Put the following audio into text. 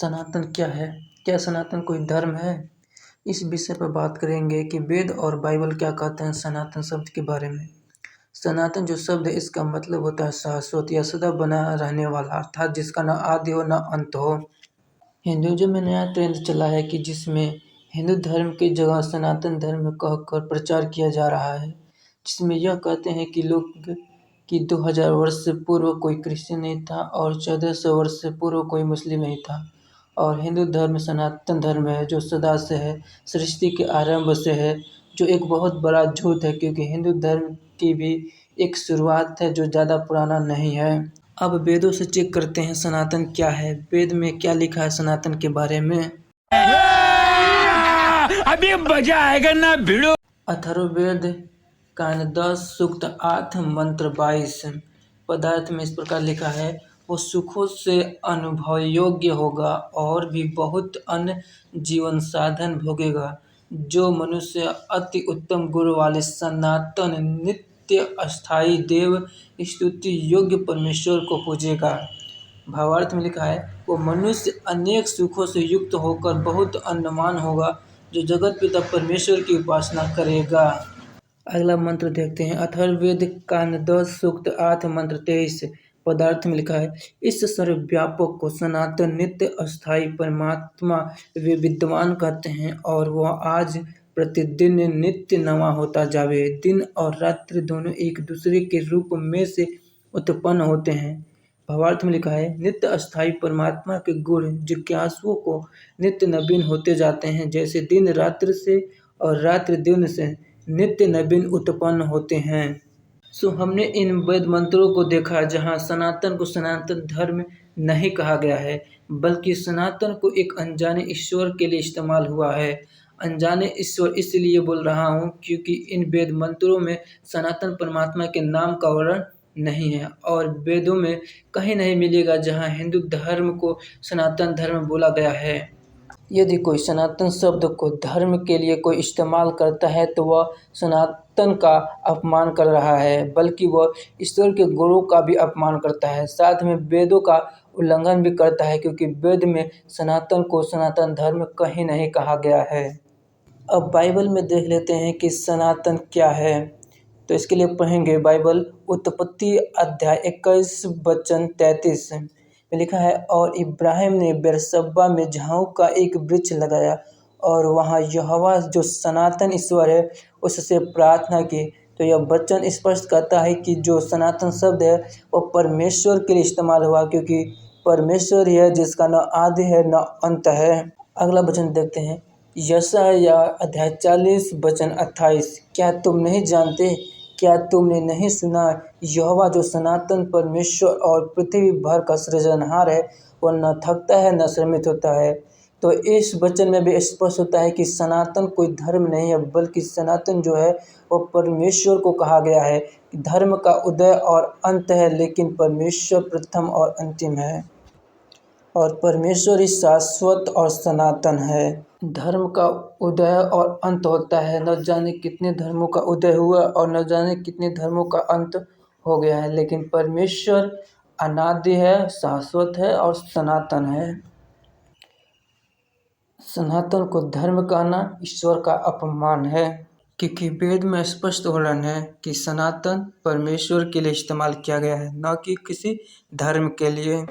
सनातन क्या है? क्या सनातन कोई धर्म है? इस विषय पर बात करेंगे कि वेद और बाइबल क्या कहते हैं सनातन शब्द के बारे में। सनातन जो शब्द है इसका मतलब होता है शाश्वत या सदा बना रहने वाला, अर्थात जिसका न आदि हो न अंत हो। हिंदुइज्म में नया ट्रेंड चला है कि जिसमें हिंदू धर्म की जगह सनातन धर्म कहकर प्रचार किया जा रहा है, जिसमें यह कहते हैं कि लोग कि 2000 वर्ष से पूर्व कोई क्रिश्चियन नहीं था और 1400 वर्ष से पूर्व कोई मुस्लिम नहीं था, और हिंदू धर्म सनातन धर्म है जो सदा से है, सृष्टि के आरंभ से है, जो एक बहुत बड़ा झूठ है क्योंकि हिंदू धर्म की भी एक शुरुआत है जो ज़्यादा पुराना नहीं है। अब वेदों से चेक करते हैं सनातन क्या है, वेद में क्या लिखा है सनातन के बारे में। अभी मजा आएगा ना भिड़ो। अथर्ववेद कांड 10 सूक्त 8 मंत्र 22 पदार्थ में इस प्रकार लिखा है, वो सुखों से अनुभव योग्य होगा और भी बहुत अन्य जीवन साधन भोगेगा जो मनुष्य अति उत्तम गुण वाले सनातन नित्य अस्थाई देव स्तुति योग्य परमेश्वर को पूजेगा। भावार्थ में लिखा है, वो मनुष्य अनेक सुखों से युक्त होकर बहुत अन्नमान होगा जो जगत पिता परमेश्वर की उपासना करेगा। अगला मंत्र देखते हैं। अथर्ववेद कांड 10 सूक्त 8 मंत्र 23 पदार्थ में लिखा है, इस सर्वव्यापक को सनातन नित्य अस्थाई परमात्मा वे विद्वान कहते हैं और वह आज प्रतिदिन नित्य नवा होता जावे। दिन और रात्रि दोनों एक दूसरे के रूप में से उत्पन्न होते हैं। भावार्थ में लिखा है, नित्य अस्थाई परमात्मा के गुण जिज्ञासुओं को नित्य नवीन होते जाते हैं, जैसे दिन रात्रि से और रात्रि दिन से नित्य नवीन उत्पन्न होते हैं। सो हमने इन वेद मंत्रों को देखा जहाँ सनातन को सनातन धर्म नहीं कहा गया है, बल्कि सनातन को एक अनजाने ईश्वर के लिए इस्तेमाल हुआ है। अनजाने ईश्वर इसलिए बोल रहा हूँ क्योंकि इन वेद मंत्रों में सनातन परमात्मा के नाम का वर्णन नहीं है और वेदों में कहीं नहीं मिलेगा जहाँ हिंदू धर्म को सनातन धर्म बोला गया है। यदि कोई सनातन शब्द को धर्म के लिए कोई इस्तेमाल करता है तो वह सनातन का अपमान कर रहा है, बल्कि वह ईश्वर के गुणों का भी अपमान करता है, साथ में वेदों का उल्लंघन भी करता है क्योंकि वेद में सनातन को सनातन धर्म कहीं नहीं कहा गया है। अब बाइबल में देख लेते हैं कि सनातन क्या है। तो इसके लिए पढ़ेंगे बाइबल उत्पत्ति अध्याय 21 वचन 33 में लिखा है, और इब्राहिम ने बेरशब्बा में झाऊ का एक वृक्ष लगाया और वहाँ यहोवा जो सनातन ईश्वर है उससे प्रार्थना की। तो यह वचन स्पष्ट करता है कि जो सनातन शब्द है वो परमेश्वर के लिए इस्तेमाल हुआ क्योंकि परमेश्वर ही है जिसका न आदि है न अंत है। अगला वचन देखते हैं, यशायाह अध्याय 40 वचन 28, क्या तुम नहीं जानते, क्या तुमने नहीं सुना, यहोवा जो सनातन परमेश्वर और पृथ्वी भर का सृजनहार है वह न थकता है न श्रमित होता है। तो इस वचन में भी स्पष्ट होता है कि सनातन कोई धर्म नहीं है, बल्कि सनातन जो है वो परमेश्वर को कहा गया है। धर्म का उदय और अंत है, लेकिन परमेश्वर प्रथम और अंतिम है और परमेश्वर ही शाश्वत और सनातन है। धर्म का उदय और अंत होता है, न जाने कितने धर्मों का उदय हुआ और न जाने कितने धर्मों का अंत हो गया है, लेकिन परमेश्वर अनादि है, शाश्वत है और सनातन है। सनातन को धर्म कहना ईश्वर का अपमान है क्योंकि वेद में स्पष्ट वर्णन है कि सनातन परमेश्वर के लिए इस्तेमाल किया गया है, न कि किसी धर्म के लिए।